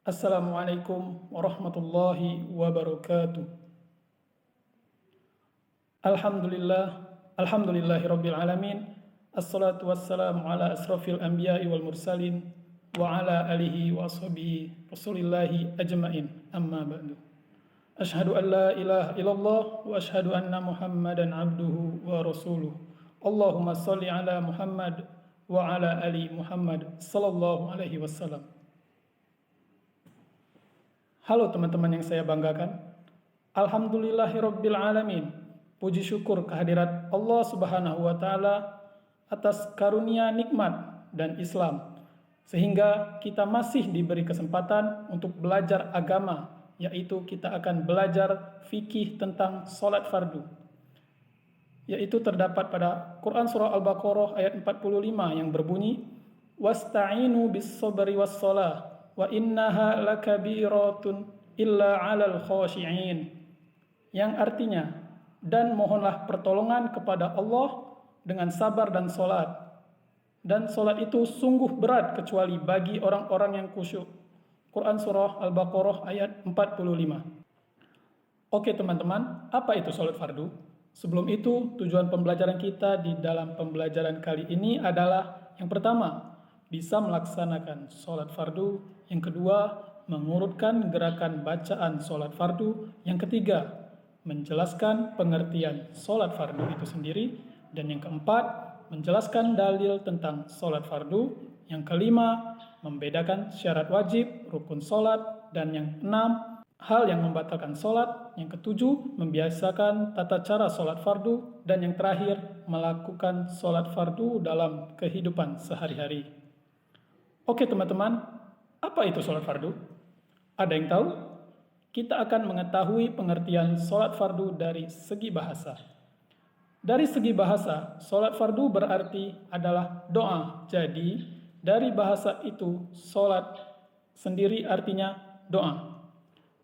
Assalamualaikum warahmatullahi wabarakatuh. Alhamdulillahi rabbil alamin. Assalatu wassalamu ala asrafil anbiya'i wal mursalin wa ala alihi wa ashabihi rasulillahi ajma'in. Amma ba'du. Ashhadu an la ilaha illallah wa ashhadu anna Muhammadan abduhu wa rasuluh. Allahumma salli ala Muhammad wa ala ali Muhammad sallallahu alaihi wasallam. Halo teman-teman yang saya banggakan. Alhamdulillahirabbil alamin. Puji syukur kehadirat Allah Subhanahu wa taala atas karunia nikmat dan Islam sehingga kita masih diberi kesempatan untuk belajar agama, yaitu kita akan belajar fikih tentang salat fardu. Yaitu terdapat pada Quran surah Al-Baqarah ayat 45 yang berbunyi wasta'inu bis-sabri was-shalah wa innaha lakabiratun illa 'alal khashi'in, yang artinya, dan mohonlah pertolongan kepada Allah dengan sabar dan solat, dan solat itu sungguh berat kecuali bagi orang-orang yang khusyuk. Quran surah Al-Baqarah ayat 45. Oke teman-teman, apa itu solat fardu? Sebelum itu, tujuan pembelajaran kita di dalam pembelajaran kali ini adalah yang pertama, bisa melaksanakan sholat fardu. Yang kedua, mengurutkan gerakan bacaan sholat fardu. Yang ketiga, menjelaskan pengertian sholat fardu itu sendiri. Dan yang keempat, menjelaskan dalil tentang sholat fardu. Yang kelima, membedakan syarat wajib, rukun sholat. Dan yang enam, hal yang membatalkan sholat. Yang ketujuh, membiasakan tata cara sholat fardu. Dan yang terakhir, melakukan sholat fardu dalam kehidupan sehari-hari. Oke teman-teman, apa itu sholat fardu? Ada yang tahu? Kita akan mengetahui pengertian sholat fardu dari segi bahasa. Dari segi bahasa, sholat fardu berarti adalah doa. Jadi, dari bahasa itu, sholat sendiri artinya doa.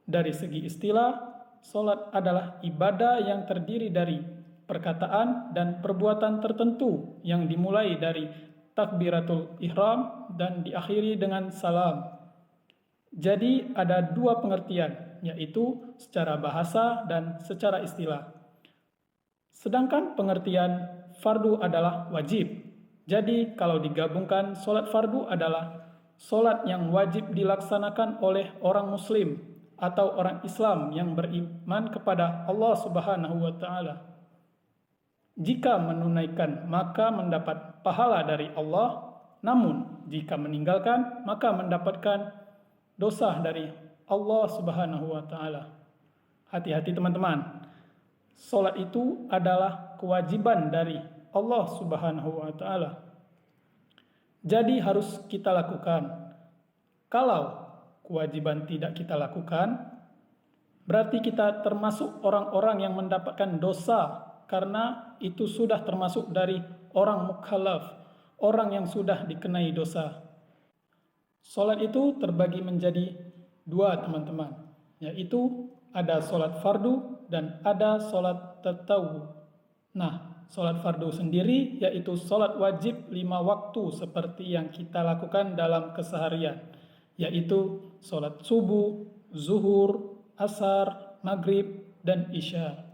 Dari segi istilah, sholat adalah ibadah yang terdiri dari perkataan dan perbuatan tertentu yang dimulai dari takbiratul ihram dan diakhiri dengan salam. Jadi ada dua pengertian, yaitu secara bahasa dan secara istilah. Sedangkan pengertian fardu adalah wajib. Jadi kalau digabungkan, sholat fardu adalah sholat yang wajib dilaksanakan oleh orang muslim atau orang Islam yang beriman kepada Allah Subhanahu wa taala. Jika menunaikan, maka mendapat pahala dari Allah. Namun, jika meninggalkan, maka mendapatkan dosa dari Allah Subhanahu wa taala. Hati-hati teman-teman. Salat itu adalah kewajiban dari Allah Subhanahu wa taala. Jadi harus kita lakukan. Kalau kewajiban tidak kita lakukan, berarti kita termasuk orang-orang yang mendapatkan dosa, karena itu sudah termasuk dari orang mukallaf, orang yang sudah dikenai dosa. Salat itu terbagi menjadi dua teman-teman, yaitu ada salat fardu dan ada salat tatawwu. Nah, salat fardu sendiri yaitu salat wajib 5 waktu seperti yang kita lakukan dalam keseharian, yaitu salat subuh, zuhur, asar, maghrib, dan isya.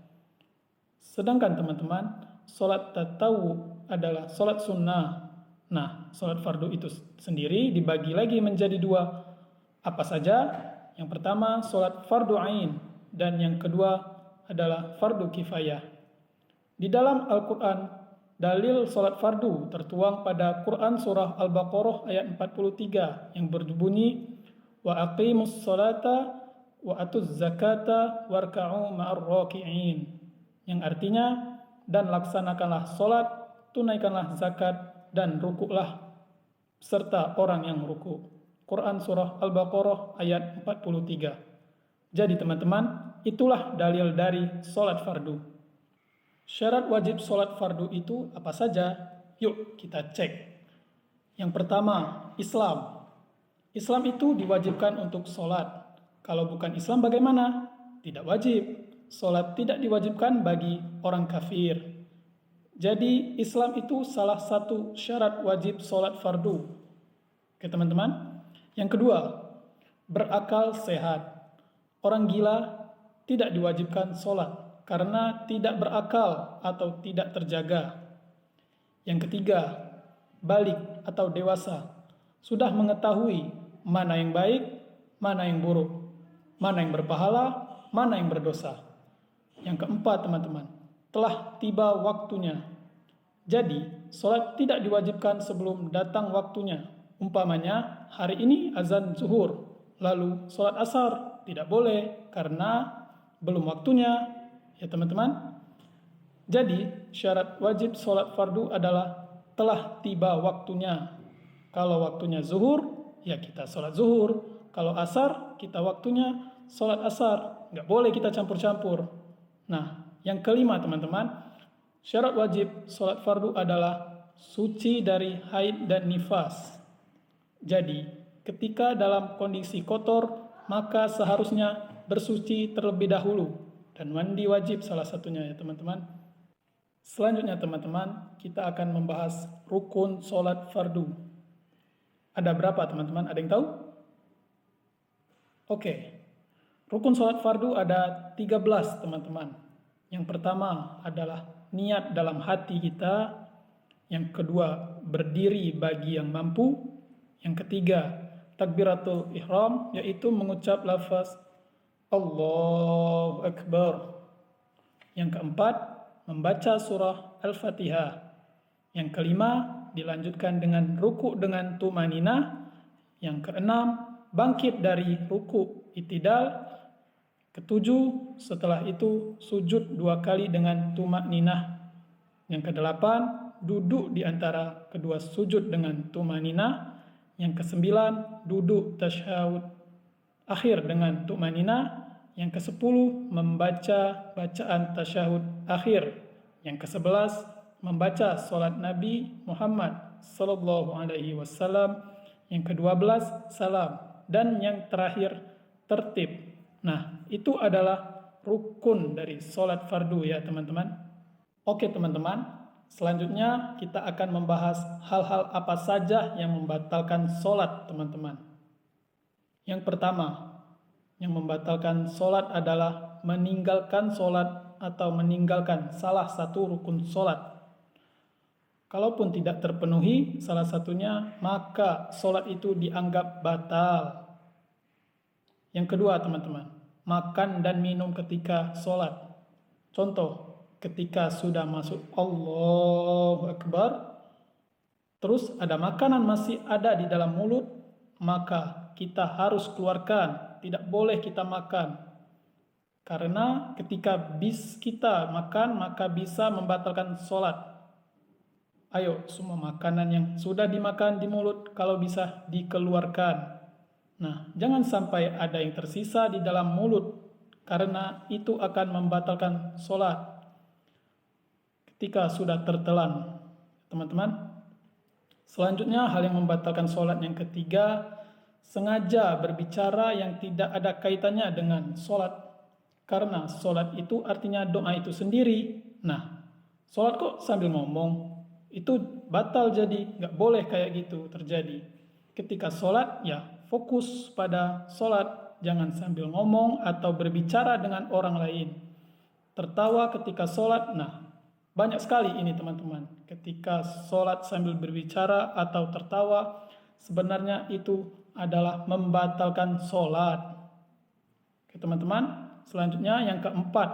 Sedangkan teman-teman, sholat tatawwu adalah sholat sunnah. Nah, sholat fardu itu sendiri dibagi lagi menjadi dua. Apa saja? Yang pertama, sholat fardu ain. Dan yang kedua adalah fardu kifayah. Di dalam Al-Quran, dalil sholat fardu tertuang pada Quran surah Al-Baqarah ayat 43 yang berbunyi, wa aqimus sholata wa atuz zakata warka'u ma'ar raki'in. Yang artinya, dan laksanakanlah sholat, tunaikanlah zakat, dan rukuklah serta orang yang ruku. Quran surah Al-Baqarah ayat 43. Jadi teman-teman, itulah dalil dari sholat fardu. Syarat wajib sholat fardu itu apa saja? Yuk kita cek. Yang pertama, Islam. Islam itu diwajibkan untuk sholat. Kalau bukan Islam bagaimana? Tidak wajib. Sholat tidak diwajibkan bagi orang kafir. Jadi Islam itu salah satu syarat wajib sholat fardu. Oke teman-teman. Yang kedua, berakal sehat. Orang gila tidak diwajibkan sholat karena tidak berakal atau tidak terjaga. Yang ketiga, balik atau dewasa, sudah mengetahui mana yang baik, mana yang buruk, mana yang berpahala, mana yang berdosa. Yang keempat, teman-teman, telah tiba waktunya. Jadi, sholat tidak diwajibkan sebelum datang waktunya. Umpamanya, hari ini azan zuhur, lalu sholat asar tidak boleh karena belum waktunya. Ya teman-teman. Jadi, syarat wajib sholat fardu adalah telah tiba waktunya. Kalau waktunya zuhur, ya kita sholat zuhur. Kalau asar, kita waktunya sholat asar. Nggak boleh kita campur-campur. Nah, yang kelima teman-teman, syarat wajib sholat fardu adalah suci dari haid dan nifas. Jadi, ketika dalam kondisi kotor, maka seharusnya bersuci terlebih dahulu. Dan mandi wajib salah satunya ya teman-teman. Selanjutnya teman-teman, kita akan membahas rukun sholat fardu. Ada berapa teman-teman? Ada yang tahu? Oke. Rukun sholat fardu ada 13 teman-teman. Yang pertama adalah niat dalam hati kita. Yang kedua, berdiri bagi yang mampu. Yang ketiga, takbiratul ihram, yaitu mengucap lafaz Allahu Akbar. Yang keempat, membaca surah Al-Fatihah. Yang kelima, dilanjutkan dengan ruku dengan tumanina. Yang keenam, bangkit dari ruku itidal. Ketujuh, setelah itu sujud 2 kali dengan tumanina. Yang kedelapan, duduk di antara kedua sujud dengan tumanina. Yang kesembilan, duduk tasyahud akhir dengan tumanina. Yang kesepuluh, membaca bacaan tasyahud akhir. Yang kesebelas, membaca salat Nabi Muhammad sallallahu alaihi wasallam. Yang ke-12, salam. Dan yang terakhir, tertib. Nah, itu adalah rukun dari salat fardu ya teman-teman. Oke teman-teman, selanjutnya kita akan membahas hal-hal apa saja yang membatalkan salat teman-teman. Yang pertama, yang membatalkan salat adalah meninggalkan salat atau meninggalkan salah satu rukun salat. Kalaupun tidak terpenuhi salah satunya, maka salat itu dianggap batal. Yang kedua teman-teman, makan dan minum ketika salat. Contoh, ketika sudah masuk Allahu Akbar, terus ada makanan masih ada di dalam mulut, maka kita harus keluarkan, tidak boleh kita makan. Karena ketika kita makan, maka bisa membatalkan sholat. Ayo, semua makanan yang sudah dimakan di mulut, kalau bisa dikeluarkan. Nah, jangan sampai ada yang tersisa di dalam mulut, karena itu akan membatalkan sholat. Ketika sudah tertelan, teman-teman. Selanjutnya, hal yang membatalkan sholat yang ketiga, sengaja berbicara yang tidak ada kaitannya dengan sholat. Karena sholat itu artinya doa itu sendiri. Nah, sholat kok sambil ngomong? Itu batal jadi, nggak boleh kayak gitu terjadi. Ketika sholat, ya fokus pada sholat. Jangan sambil ngomong atau berbicara dengan orang lain. Tertawa ketika sholat, nah banyak sekali ini teman-teman. Ketika sholat sambil berbicara atau tertawa, sebenarnya itu adalah membatalkan sholat. Oke teman-teman, selanjutnya yang keempat,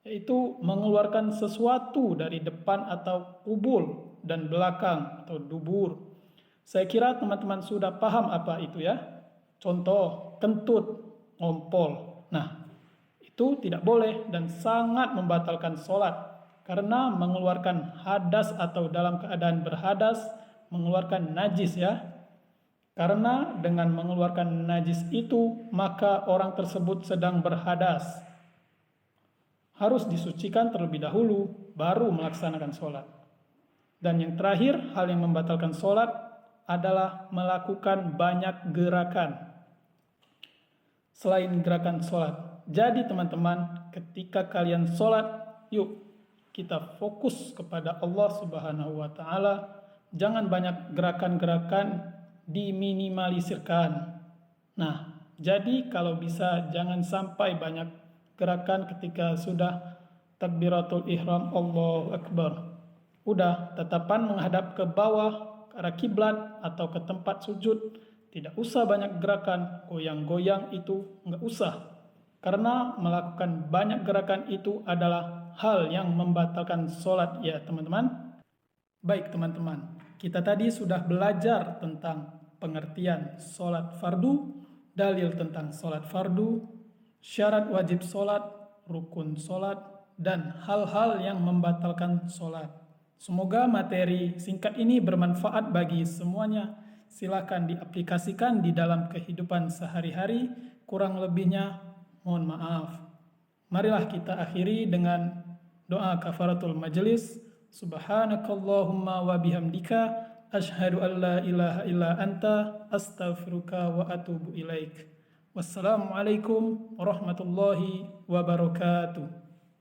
yaitu mengeluarkan sesuatu dari depan atau kubul dan belakang atau dubur. Saya kira teman-teman sudah paham apa itu ya. Contoh, kentut, ngompol. Nah, itu tidak boleh dan sangat membatalkan sholat. Karena mengeluarkan hadas atau dalam keadaan berhadas, mengeluarkan najis ya. Karena dengan mengeluarkan najis itu, maka orang tersebut sedang berhadas. Harus disucikan terlebih dahulu, baru melaksanakan sholat. Dan yang terakhir, hal yang membatalkan sholat adalah melakukan banyak gerakan selain gerakan sholat. Jadi teman-teman, ketika kalian sholat, yuk kita fokus kepada Allah Subhanahu wa Ta'ala. Jangan banyak gerakan-gerakan, diminimalisirkan. Nah, Jadi kalau bisa jangan sampai banyak gerakan ketika sudah takbiratul ihram Allahu Akbar. Udah, tetapan menghadap ke bawah, ke arah kiblat atau ke tempat sujud. Tidak usah banyak gerakan, goyang-goyang itu nggak usah. Karena melakukan banyak gerakan itu adalah hal yang membatalkan sholat ya teman-teman. Baik teman-teman, kita tadi sudah belajar tentang pengertian sholat fardu, dalil tentang sholat fardu, syarat wajib sholat, rukun sholat, dan hal-hal yang membatalkan sholat. Semoga materi singkat ini bermanfaat bagi semuanya. Silakan diaplikasikan di dalam kehidupan sehari-hari. Kurang lebihnya mohon maaf. Marilah kita akhiri dengan doa kafaratul majelis. Subhanakallahumma wa bihamdika asyhadu an la ilaha illa anta astaghfiruka wa atubu ilaik. Wassalamualaikum warahmatullahi wabarakatuh.